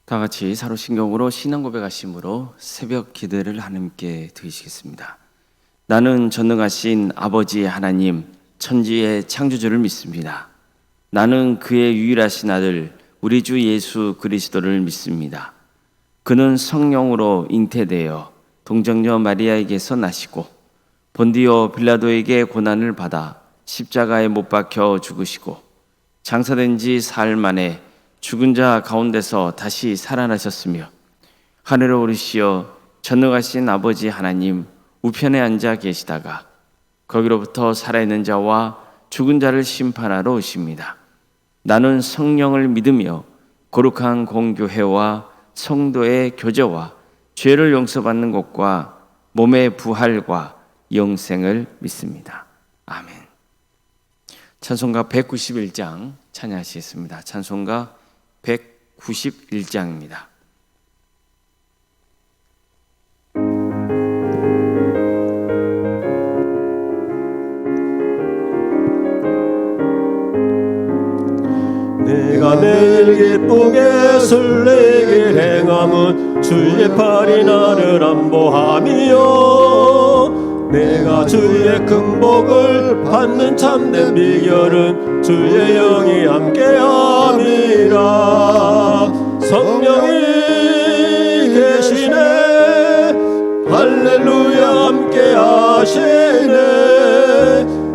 다 같이 사로신경으로 신앙 고백하심으로 새벽 기도를 하나님께 드리시겠습니다. 나는 전능하신 아버지 하나님, 천지의 창조주를 믿습니다. 나는 그의 유일하신 아들 우리 주 예수 그리스도를 믿습니다. 그는 성령으로 잉태되어 동정녀 마리아에게서 나시고 본디오 빌라도에게 고난을 받아 십자가에 못 박혀 죽으시고 장사된 지 사흘 만에 죽은 자 가운데서 다시 살아나셨으며 하늘에 오르시어 전능하신 아버지 하나님 우편에 앉아 계시다가 거기로부터 살아있는 자와 죽은 자를 심판하러 오십니다. 나는 성령을 믿으며 거룩한 공교회와 성도의 교제와 죄를 용서받는 것과 몸의 부활과 영생을 믿습니다. 아멘. 찬송가 191장 찬양하시겠습니다. 찬송가 191장입니다. 내가 매일 기쁘게 설레게 행함은 주의 팔이 나를 안보함이요 내가 주의 큰 복을 받는 참된 비결은 주의 영이 함께함이라. 성령이 계시네 할렐루야 함께하시네.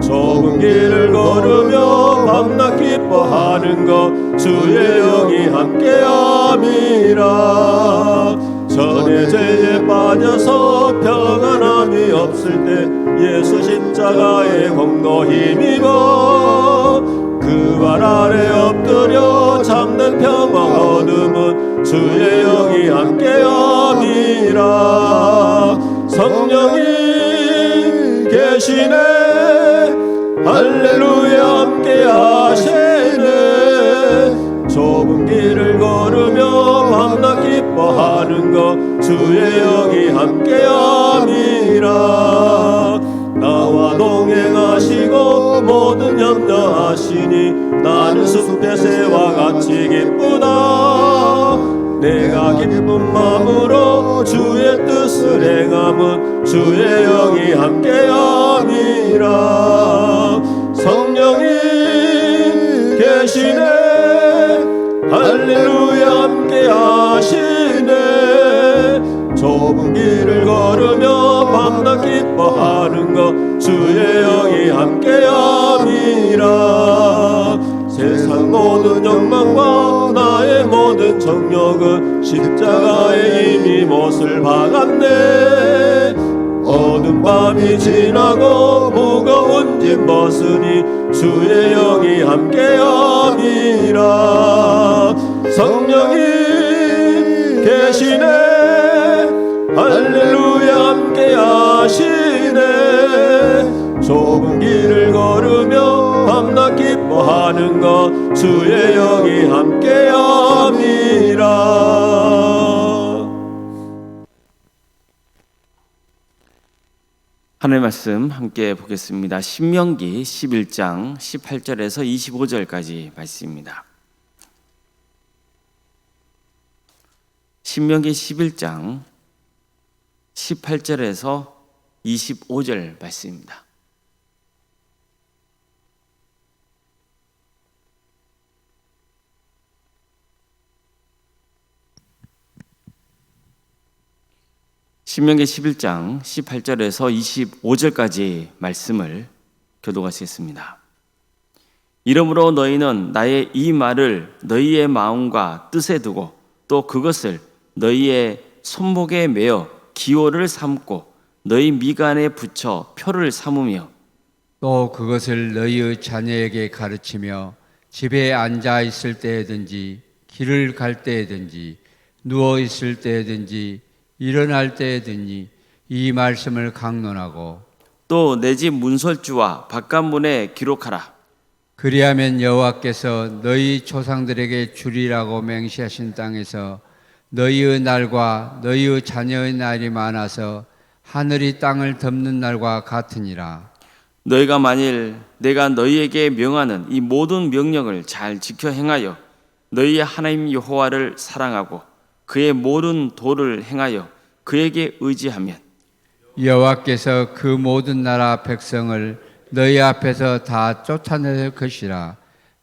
좁은 길을 걸으며 밤낮 기뻐하는 것 주의 영이 함께함이라. 전에 죄에 빠져서 평안함이 없을 때 예수 십자가에 공로 힘입어 그 발 아래 엎드려 참된 평화 얻음은 주의 영이 함께함이라. 성령이 계시네 할렐루야 함께하시네. 좁은 길을 걸으며 밤낮 기뻐하는 것 주의 영이 함께함이라. 나와 동행하시고 모든 염려하시니 나는 숲의 새와 같이 기쁘다. 내가 기쁜 마음으로 주의 뜻을 행함은 주의 영이 함께함이라. 성령이 계시네 할렐루야 함께하시네. 좁은 길을 걸으며 밤낮 기뻐하는 것 주의 영이 함께함이라. 세상 모든 욕망과 나의 모든 정욕은 십자가에 이미 못을 박았네. 어두운 밤이 지나고 무거운 짐 벗으니 주의 영이 함께함이라. 성령이 계시네 할렐루야 함께하시네. 좁은 길을 걸으며 밤낮 기뻐하는 것 주의 영이 함께함이라. 하나님의 말씀 함께 보겠습니다. 신명기 11장 18절에서 25절까지 말씀입니다. 신명기 11장 18절에서 25절 말씀입니다. 신명기 11장 18절에서 25절까지 말씀을 교독하시겠습니다. 이러므로 너희는 나의 이 말을 너희의 마음과 뜻에 두고 또 그것을 너희의 손목에 매어 기호를 삼고 너희 미간에 붙여 표를 삼으며 또 그것을 너희의 자녀에게 가르치며 집에 앉아 있을 때든지 길을 갈 때든지 누워 있을 때든지 일어날 때든지 이 말씀을 강론하고 또 내 집 문설주와 바깥문에 기록하라. 그리하면 여호와께서 너희 조상들에게 주리라고 맹세하신 땅에서 너희의 날과 너희의 자녀의 날이 많아서 하늘이 땅을 덮는 날과 같으니라. 너희가 만일 내가 너희에게 명하는 이 모든 명령을 잘 지켜 행하여 너희의 하나님 여호와를 사랑하고 그의 모든 도를 행하여 그에게 의지하면 여호와께서 그 모든 나라 백성을 너희 앞에서 다 쫓아낼 것이라.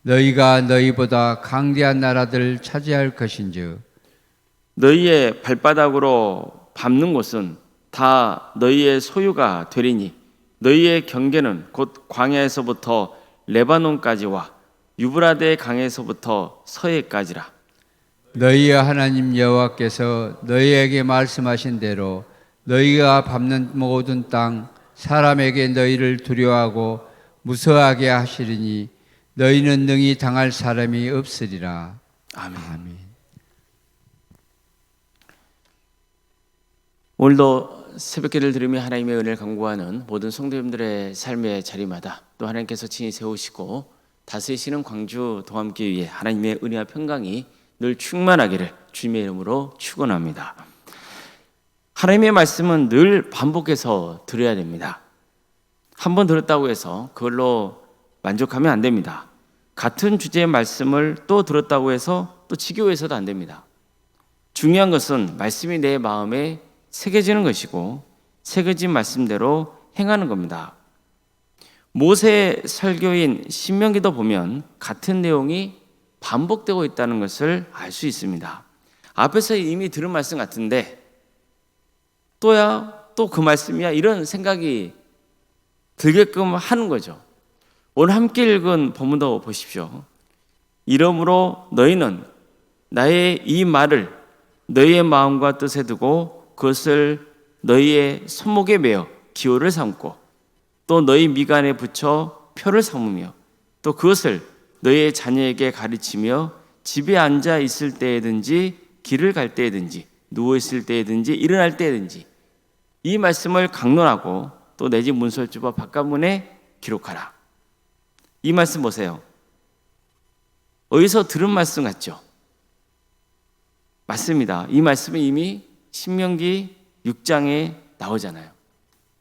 너희가 너희보다 강대한 나라들을 차지할 것인즉 너희의 발바닥으로 밟는 곳은 다 너희의 소유가 되리니 너희의 경계는 곧 광야에서부터 레바논까지와 유브라데 강에서부터 서해까지라. 너희의 하나님 여호와께서 너희에게 말씀하신 대로 너희가 밟는 모든 땅 사람에게 너희를 두려워하고 무서워하게 하시리니 너희는 능히 당할 사람이 없으리라. 아멘. 오늘도 새벽기를 들으며 하나님의 은혜를 간구하는 모든 성도님들의 삶의 자리마다 또 하나님께서 친히 세우시고 다스리시는 광주 동함교회에 하나님의 은혜와 평강이 늘 충만하기를 주님의 이름으로 축원합니다. 하나님의 말씀은 늘 반복해서 들어야 됩니다. 한 번 들었다고 해서 그걸로 만족하면 안 됩니다. 같은 주제의 말씀을 또 들었다고 해서 또 지겨워해서도 안 됩니다. 중요한 것은 말씀이 내 마음에 새겨지는 것이고 새겨진 말씀대로 행하는 겁니다. 모세 설교인 신명기도 보면 같은 내용이 반복되고 있다는 것을 알 수 있습니다. 앞에서 이미 들은 말씀 같은데 또야 또 그 말씀이야 이런 생각이 들게끔 하는 거죠. 오늘 함께 읽은 본문도 보십시오. 이러므로 너희는 나의 이 말을 너희의 마음과 뜻에 두고 그것을 너희의 손목에 매어 기호를 삼고 또 너희 미간에 붙여 표를 삼으며 또 그것을 너희의 자녀에게 가르치며 집에 앉아 있을 때에든지 길을 갈 때에든지 누워 있을 때에든지 일어날 때에든지 이 말씀을 강론하고 또 내 집 문설주와 바깥문에 기록하라. 이 말씀 보세요. 어디서 들은 말씀 같죠? 맞습니다. 이 말씀은 이미 신명기 6장에 나오잖아요.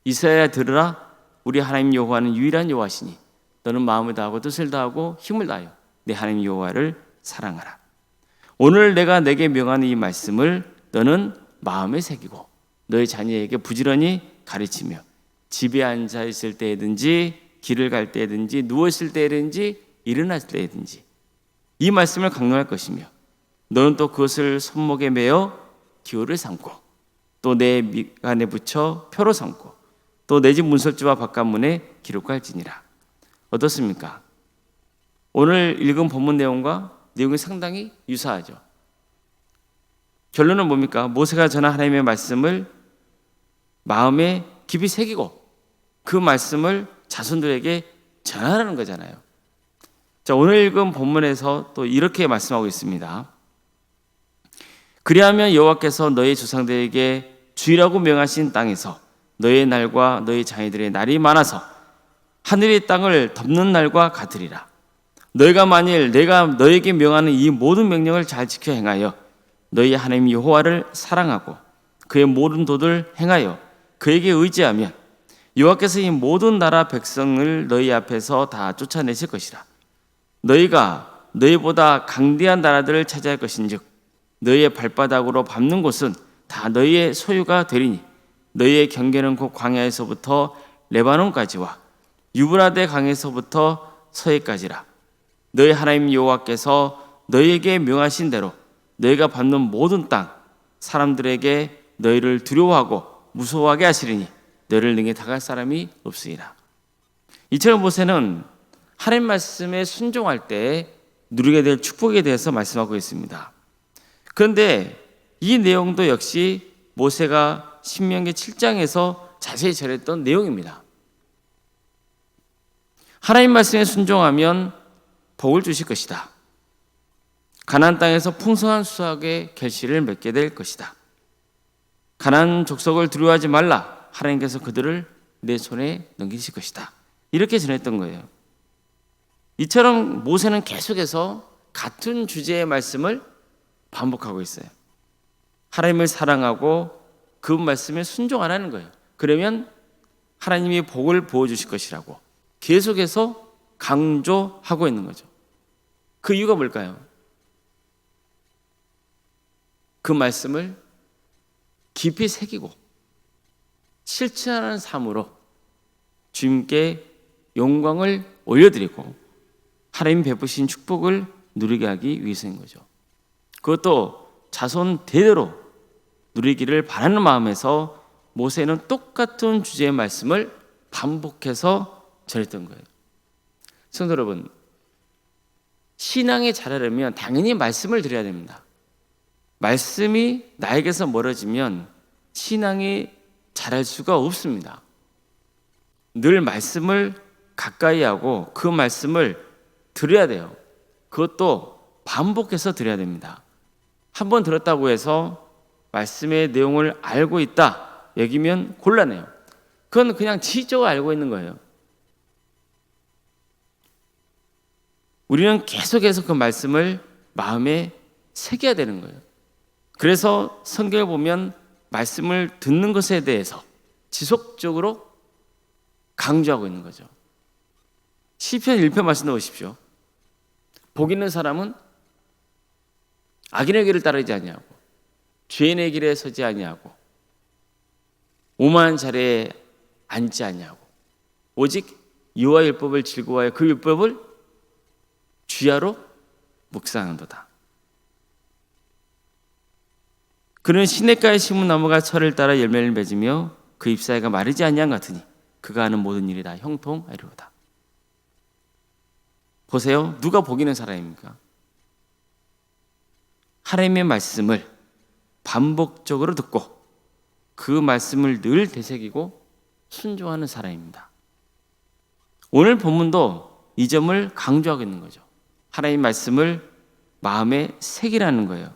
이스라엘아 들으라. 우리 하나님 여호와는 유일한 여호와시니 너는 마음을 다하고 뜻을 다하고 힘을 다하여 내 하나님 여호와를 사랑하라. 오늘 내가 내게 명하는 이 말씀을 너는 마음에 새기고 너의 자녀에게 부지런히 가르치며 집에 앉아 있을 때든지 길을 갈 때든지 누워 있을 때든지 일어났을 때든지 이 말씀을 강론할 것이며 너는 또 그것을 손목에 매어 기호를 삼고 또 내 미간에 붙여 표로 삼고 또 내 집 문설주와 바깥문에 기록할지니라. 어떻습니까? 오늘 읽은 본문 내용과 내용이 상당히 유사하죠. 결론은 뭡니까? 모세가 전한 하나님의 말씀을 마음에 깊이 새기고 그 말씀을 자손들에게 전하라는 거잖아요. 자, 오늘 읽은 본문에서 또 이렇게 말씀하고 있습니다. 그리하면 여호와께서 너희 조상들에게 주이라고 명하신 땅에서 너의 날과 너희 자녀들의 날이 많아서 하늘의 땅을 덮는 날과 같으리라. 너희가 만일 내가 너에게 명하는 이 모든 명령을 잘 지켜 행하여 너희 하나님 여호와를 사랑하고 그의 모든 도를 행하여 그에게 의지하면 여호와께서 이 모든 나라 백성을 너희 앞에서 다 쫓아내실 것이라. 너희가 너희보다 강대한 나라들을 차지할 것인즉 너희의 발바닥으로 밟는 곳은 다 너희의 소유가 되리니 너희의 경계는 곧 광야에서부터 레바논까지와 유브라데 강에서부터 서해까지라. 너희 하나님 여호와께서 너희에게 명하신 대로 너희가 밟는 모든 땅 사람들에게 너희를 두려워하고 무서워하게 하시리니 너희를 능히 당할 사람이 없으리라. 이처럼 모세는 하나님 말씀에 순종할 때 누리게 될 축복에 대해서 말씀하고 있습니다. 그런데 이 내용도 역시 모세가 신명기 7장에서 자세히 전했던 내용입니다. 하나님 말씀에 순종하면 복을 주실 것이다. 가나안 땅에서 풍성한 수확의 결실을 맺게 될 것이다. 가나안 족속을 두려워하지 말라. 하나님께서 그들을 내 손에 넘기실 것이다. 이렇게 전했던 거예요. 이처럼 모세는 계속해서 같은 주제의 말씀을 반복하고 있어요. 하나님을 사랑하고 그 말씀에 순종하라는 거예요. 그러면 하나님이 복을 부어주실 것이라고 계속해서 강조하고 있는 거죠. 그 이유가 뭘까요? 그 말씀을 깊이 새기고 실천하는 삶으로 주님께 영광을 올려드리고 하나님 베푸신 축복을 누리게 하기 위해서인 거죠. 그것도 자손 대대로 누리기를 바라는 마음에서 모세는 똑같은 주제의 말씀을 반복해서 전했던 거예요. 성도 여러분, 신앙이 자라려면 당연히 말씀을 드려야 됩니다. 말씀이 나에게서 멀어지면 신앙이 자랄 수가 없습니다. 늘 말씀을 가까이 하고 그 말씀을 들어야 돼요. 그것도 반복해서 들어야 됩니다. 한 번 들었다고 해서 말씀의 내용을 알고 있다 여기면 곤란해요. 그건 그냥 지적으로 알고 있는 거예요. 우리는 계속해서 그 말씀을 마음에 새겨야 되는 거예요. 그래서 성경을 보면 말씀을 듣는 것에 대해서 지속적으로 강조하고 있는 거죠. 시편 1편 말씀 넣으십시오. 복 있는 사람은 악인의 길을 따르지 아니하고 죄인의 길에 서지 아니하고 오만한 자리에 앉지 아니하고 오직 여호와의 율법을 즐거워하여 그 율법을 주야로 묵상한도다. 그는 시냇가에 심은 나무가 철을 따라 열매를 맺으며 그 잎사귀가 마르지 아니한 같으니 그가 하는 모든 일이 다 형통하리로다. 보세요. 누가 복 있는 사람입니까? 하나님의 말씀을 반복적으로 듣고 그 말씀을 늘 되새기고 순종하는 사람입니다. 오늘 본문도 이 점을 강조하고 있는 거죠. 하나님 말씀을 마음에 새기라는 거예요.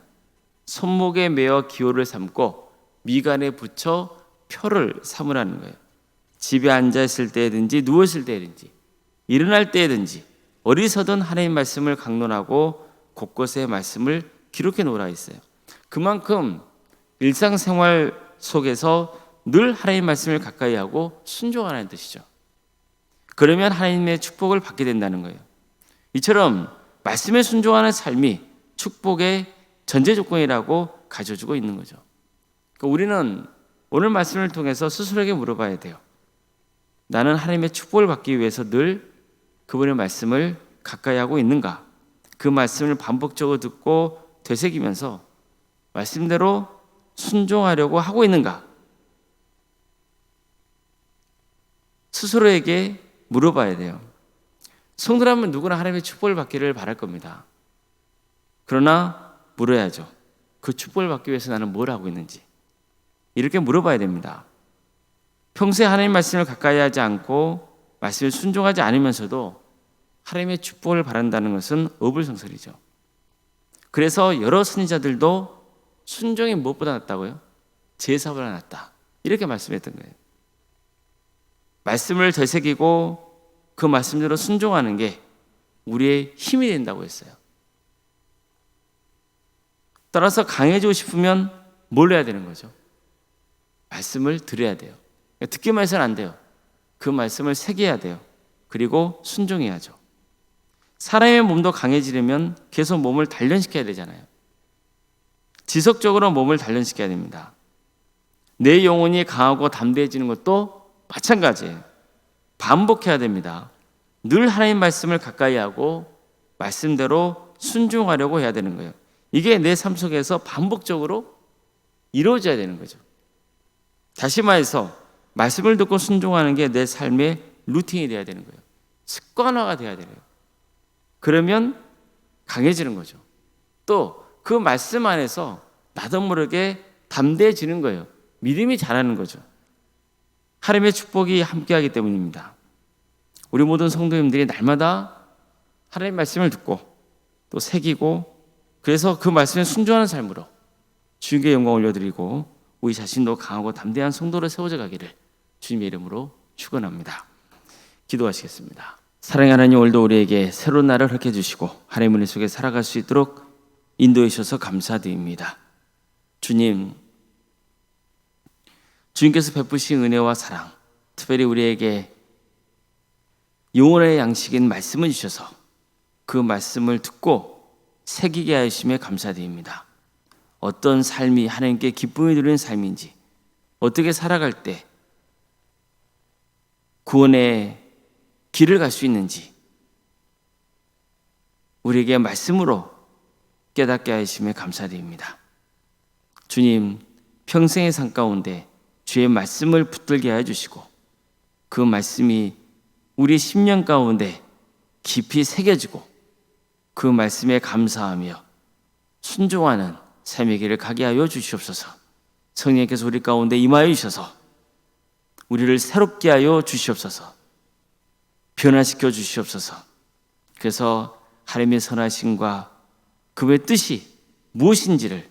손목에 매어 기호를 삼고 미간에 붙여 표를 삼으라는 거예요. 집에 앉아 있을 때든지 누웠을 때든지 일어날 때든지 어디서든 하나님 말씀을 강론하고 곳곳에 말씀을 기록해 놓으라 했어요. 그만큼 일상생활 속에서 늘 하나님 말씀을 가까이 하고 순종하라는 뜻이죠. 그러면 하나님의 축복을 받게 된다는 거예요. 이처럼 말씀에 순종하는 삶이 축복의 전제 조건이라고 가져주고 있는 거죠. 그러니까 우리는 오늘 말씀을 통해서 스스로에게 물어봐야 돼요. 나는 하나님의 축복을 받기 위해서 늘 그분의 말씀을 가까이 하고 있는가? 그 말씀을 반복적으로 듣고 되새기면서 말씀대로 순종하려고 하고 있는가? 스스로에게 물어봐야 돼요. 성도라면 누구나 하나님의 축복을 받기를 바랄 겁니다. 그러나 물어야죠. 그 축복을 받기 위해서 나는 뭘 하고 있는지 이렇게 물어봐야 됩니다. 평소에 하나님 말씀을 가까이 하지 않고 말씀을 순종하지 않으면서도 하나님의 축복을 바란다는 것은 어불성설이죠. 그래서 여러 선지자들도 순종이 무엇보다 낫다고요? 제사보다 낫다. 이렇게 말씀했던 거예요. 말씀을 되새기고 그 말씀대로 순종하는 게 우리의 힘이 된다고 했어요. 따라서 강해지고 싶으면 뭘 해야 되는 거죠? 말씀을 들어야 돼요. 듣기만 해서는 안 돼요. 그 말씀을 새겨야 돼요. 그리고 순종해야죠. 사람의 몸도 강해지려면 계속 몸을 단련시켜야 되잖아요. 지속적으로 몸을 단련시켜야 됩니다. 내 영혼이 강하고 담대해지는 것도 마찬가지예요. 반복해야 됩니다. 늘 하나님 말씀을 가까이 하고 말씀대로 순종하려고 해야 되는 거예요. 이게 내 삶 속에서 반복적으로 이루어져야 되는 거죠. 다시 말해서 말씀을 듣고 순종하는 게 내 삶의 루틴이 돼야 되는 거예요. 습관화가 돼야 돼요. 그러면 강해지는 거죠. 또 그 말씀 안에서 나도 모르게 담대해지는 거예요. 믿음이 자라는 거죠. 하나님의 축복이 함께하기 때문입니다. 우리 모든 성도님들이 날마다 하나님의 말씀을 듣고 또 새기고 그래서 그 말씀에 순종하는 삶으로 주님께 영광 올려드리고 우리 자신도 강하고 담대한 성도로 세워져 가기를 주님의 이름으로 축원합니다. 기도하시겠습니다. 사랑의 하나님, 오늘도 우리에게 새로운 날을 허락해 주시고 하나님의 은혜 속에 살아갈 수 있도록 인도해 주셔서 감사드립니다. 주님께서 베푸신 은혜와 사랑, 특별히 우리에게 영혼의 양식인 말씀을 주셔서 그 말씀을 듣고 새기게 하심에 감사드립니다. 어떤 삶이 하나님께 기쁨이 누리는 삶인지, 어떻게 살아갈 때 구원의 길을 갈 수 있는지 우리에게 말씀으로 깨닫게 하심에 감사드립니다. 주님, 평생의 삶 가운데 주의 말씀을 붙들게 해주시고 그 말씀이 우리 심령 가운데 깊이 새겨지고 그 말씀에 감사하며 순종하는 삶의 길을 가게 하여 주시옵소서. 성령께서 우리 가운데 임하여 주셔서 우리를 새롭게 하여 주시옵소서. 변화시켜 주시옵소서. 그래서 하나님의 선하심과 그의 뜻이 무엇인지를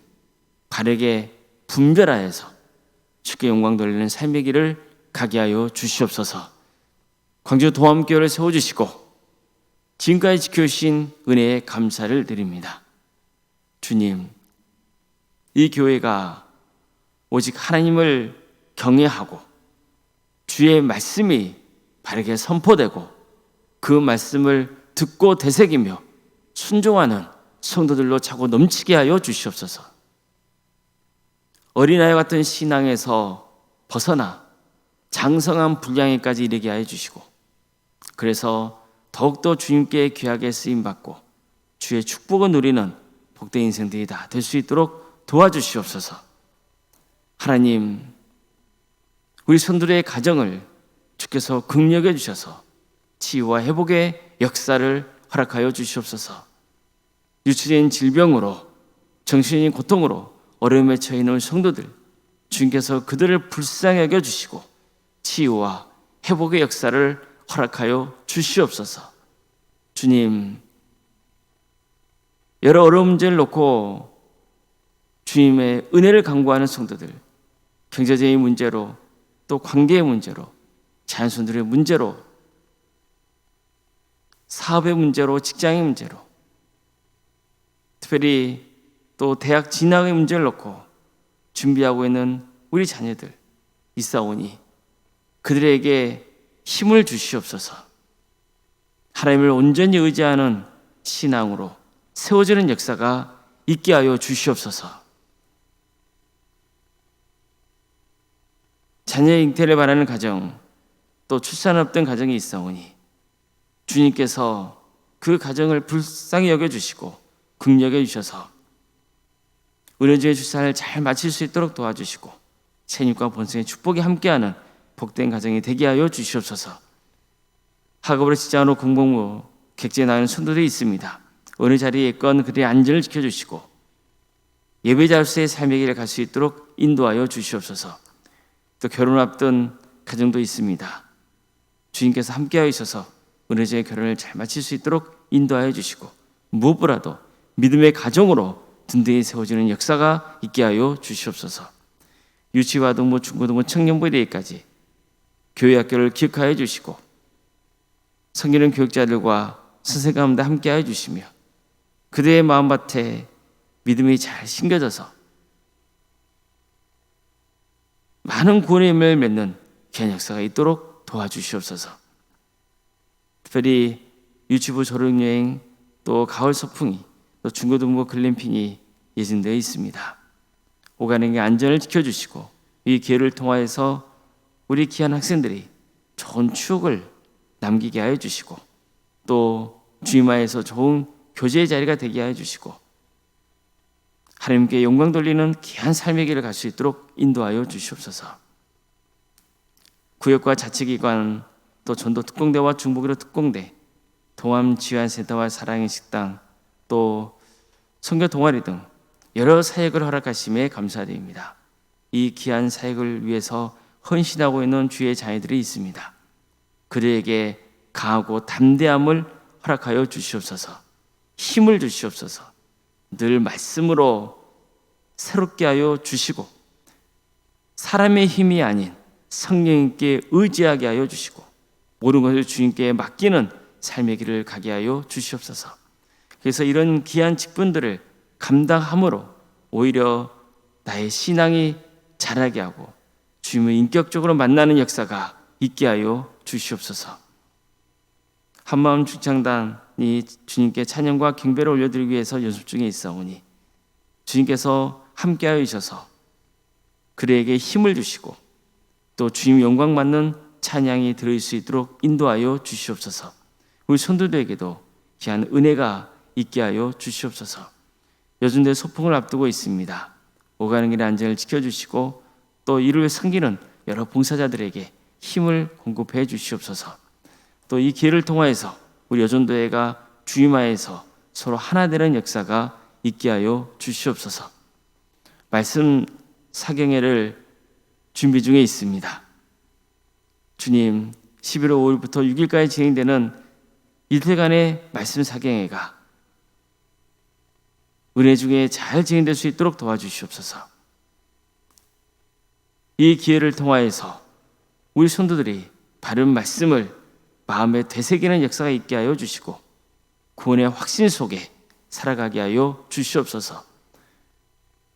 바르게 분별하여서 주께 영광 돌리는 삶의 길을 가게 하여 주시옵소서. 광주 도함교회를 세워주시고 지금까지 지켜주신 은혜에 감사를 드립니다. 주님, 이 교회가 오직 하나님을 경외하고 주의 말씀이 바르게 선포되고 그 말씀을 듣고 되새기며 순종하는 성도들로 차고 넘치게 하여 주시옵소서. 어린아이 같은 신앙에서 벗어나 장성한 분량에까지 이르게 하여 주시고 그래서 더욱더 주님께 귀하게 쓰임받고 주의 축복을 누리는 복된 인생들이 다 될 수 있도록 도와주시옵소서. 하나님, 우리 성도들의 가정을 주께서 긍휼히 주셔서 치유와 회복의 역사를 허락하여 주시옵소서. 유추된 질병으로 정신적인 고통으로 어려움에 처해 있는 성도들 주님께서 그들을 불쌍히 여겨 주시고 치유와 회복의 역사를 허락하여 주시옵소서. 주님, 여러 어려운 문제를 놓고 주님의 은혜를 간구하는 성도들, 경제적인 문제로 또 관계의 문제로 자연손들의 문제로 사업의 문제로 직장의 문제로 특별히 또 대학 진학의 문제를 놓고 준비하고 있는 우리 자녀들 있사오니 그들에게 힘을 주시옵소서. 하나님을 온전히 의지하는 신앙으로 세워지는 역사가 있게 하여 주시옵소서. 자녀의 잉태를 바라는 가정 또 출산 없던 가정이 있사오니 주님께서 그 가정을 불쌍히 여겨주시고 긍휼히 여겨주셔서 은혜주의 출산을 잘 마칠 수 있도록 도와주시고 생육과 본성의 축복이 함께하는 복된 가정이 되게 하여 주시옵소서. 학업으로 직장으로 공복무 객지에 나가는 성도들이 있습니다. 어느 자리에 있건 그들의 안전을 지켜주시고 예배자로서의 삶의 길을 갈 수 있도록 인도하여 주시옵소서. 또 결혼 앞둔 가정도 있습니다. 주님께서 함께하여 있어서 은혜자의 결혼을 잘 마칠 수 있도록 인도하여 주시고 무엇보다도 믿음의 가정으로 든든히 세워지는 역사가 있게 하여 주시옵소서. 유치와동부, 중고등부, 청년부 이르기까지 교회 학교를 기억하여 주시고 성기는 교육자들과 선생님 가운데 함께하여 주시며 그들의 마음밭에 믿음이 잘 심겨져서 많은 구원의 힘을 맺는 귀한 역사가 있도록 도와주시옵소서. 특별히 유치부 졸업여행 또 가을 소풍이 또 중고등부 글램핑이 예정되어 있습니다. 오가는의 안전을 지켜주시고 이 기회를 통하여서 우리 귀한 학생들이 좋은 추억을 남기게 하여 주시고 또 주임하에서 좋은 교제의 자리가 되게 하여 주시고 하나님께 영광 돌리는 귀한 삶의 길을 갈 수 있도록 인도하여 주시옵소서. 구역과 자치기관 또 전도 특공대와 중보기도 특공대, 동암 지원센터와 사랑의 식당 또 선교 동아리 등 여러 사역을 허락하심에 감사드립니다. 이 귀한 사역을 위해서 헌신하고 있는 주의 자녀들이 있습니다. 그들에게 강하고 담대함을 허락하여 주시옵소서. 힘을 주시옵소서. 늘 말씀으로 새롭게 하여 주시고 사람의 힘이 아닌 성령님께 의지하게 하여 주시고 모든 것을 주님께 맡기는 삶의 길을 가게 하여 주시옵소서. 그래서 이런 귀한 직분들을 감당함으로 오히려 나의 신앙이 자라게 하고 주님을 인격적으로 만나는 역사가 있게 하여 주시옵소서. 한마음 중창단이 주님께 찬양과 경배를 올려드리기 위해서 연습 중에 있사오니 주님께서 함께하여 주셔서 그에게 힘을 주시고 또 주님 영광 받는 찬양이 들을 수 있도록 인도하여 주시옵소서. 우리 성도들에게도 귀한 은혜가 있게 하여 주시옵소서. 여준대 소풍을 앞두고 있습니다. 오가는 길의 안전을 지켜주시고 또 이를 섬기는 여러 봉사자들에게 힘을 공급해 주시옵소서. 또 이 기회를 통하여서 우리 여전도회가 주임하에서 서로 하나 되는 역사가 있게 하여 주시옵소서. 말씀 사경회를 준비 중에 있습니다. 주님, 11월 5일부터 6일까지 진행되는 이틀간의 말씀 사경회가 은혜 중에 잘 진행될 수 있도록 도와주시옵소서. 이 기회를 통하여서 우리 성도들이 바른 말씀을 마음에 되새기는 역사가 있게 하여 주시고 구원의 확신 속에 살아가게 하여 주시옵소서.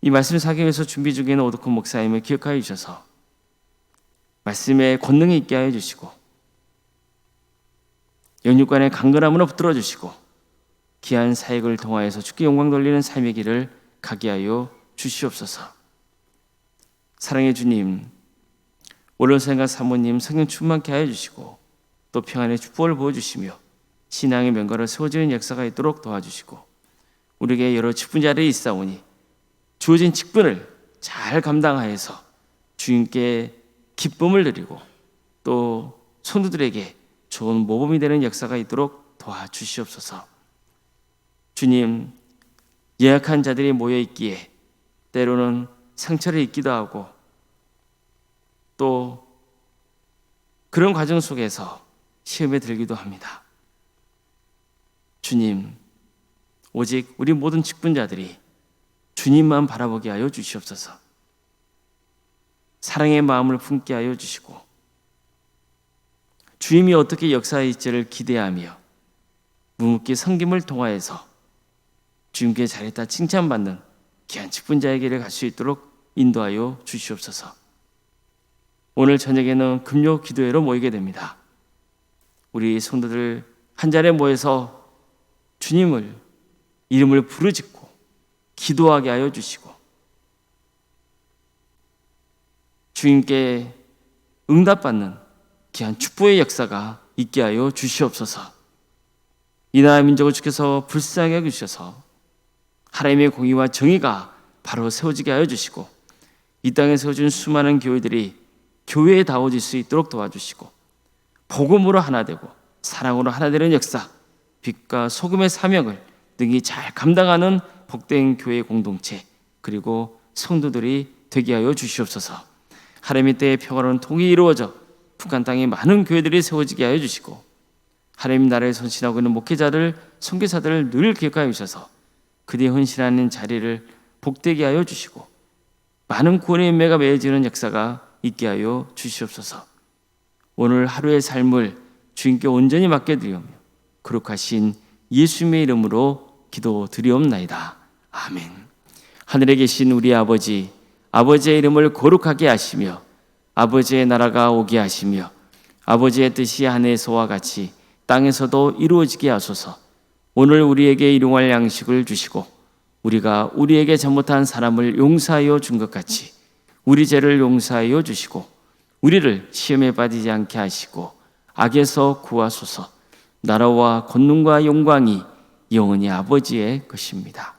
이 말씀 사경에서 준비 중에는 오덕훈 목사님을 기억하여 주셔서 말씀의 권능이 있게 하여 주시고 영육간의 강건함으로 붙들어 주시고 귀한 사역을 통하여서 주께 영광 돌리는 삶의 길을 가게 하여 주시옵소서. 사랑의 주님, 원로생과 사모님 성령 충만케 하여 주시고 또 평안의 축복을 부어주시며 신앙의 명가로 세워지는 역사가 있도록 도와주시고 우리에게 여러 직분자들이 있사오니 주어진 직분을 잘 감당하여서 주님께 기쁨을 드리고 또 성도들에게 좋은 모범이 되는 역사가 있도록 도와주시옵소서. 주님, 예약한 자들이 모여있기에 때로는 상처를 입기도 하고 또 그런 과정 속에서 시험에 들기도 합니다. 주님, 오직 우리 모든 직분자들이 주님만 바라보게 하여 주시옵소서. 사랑의 마음을 품게 하여 주시고 주님이 어떻게 역사할지를 기대하며 묵묵히 섬김을 통하여서 주님께 잘했다 칭찬받는 귀한 직분자에게를 갈 수 있도록 인도하여 주시옵소서. 오늘 저녁에는 금요 기도회로 모이게 됩니다. 우리 성도들 한 자리에 모여서 주님을 이름을 부르짖고 기도하게 하여 주시고 주님께 응답받는 귀한 축복의 역사가 있게 하여 주시옵소서. 이 나라 민족을 주께서 불쌍하게 하여 주셔서 하나님의 공의와 정의가 바로 세워지게 하여 주시고 이 땅에 세워진 수많은 교회들이 교회에 다워질 수 있도록 도와주시고 복음으로 하나 되고 사랑으로 하나 되는 역사, 빛과 소금의 사명을 능히 잘 감당하는 복된 교회 공동체 그리고 성도들이 되게 하여 주시옵소서. 하나님의 때에 평화로운 통일이 이루어져 북한 땅에 많은 교회들이 세워지게 하여 주시고 하나님 나라에 헌신하고 있는 목회자들, 선교사들을 늘 기억하여 주셔서 그들이 헌신하는 자리를 복되게 하여 주시고 많은 구원의 인매가 맺어지는 역사가 있게 하여 주시옵소서. 오늘 하루의 삶을 주님께 온전히 맡겨드리오며 거룩하신 예수님의 이름으로 기도드리옵나이다. 아멘. 하늘에 계신 우리 아버지, 아버지의 이름을 거룩하게 하시며 아버지의 나라가 오게 하시며 아버지의 뜻이 하늘에서와 같이 땅에서도 이루어지게 하소서. 오늘 우리에게 일용할 양식을 주시고 우리가 우리에게 잘못한 사람을 용서하여 준 것 같이 우리 죄를 용서하여 주시고 우리를 시험에 빠지지 않게 하시고 악에서 구하소서. 나라와 권능과 영광이 영원히 아버지의 것입니다.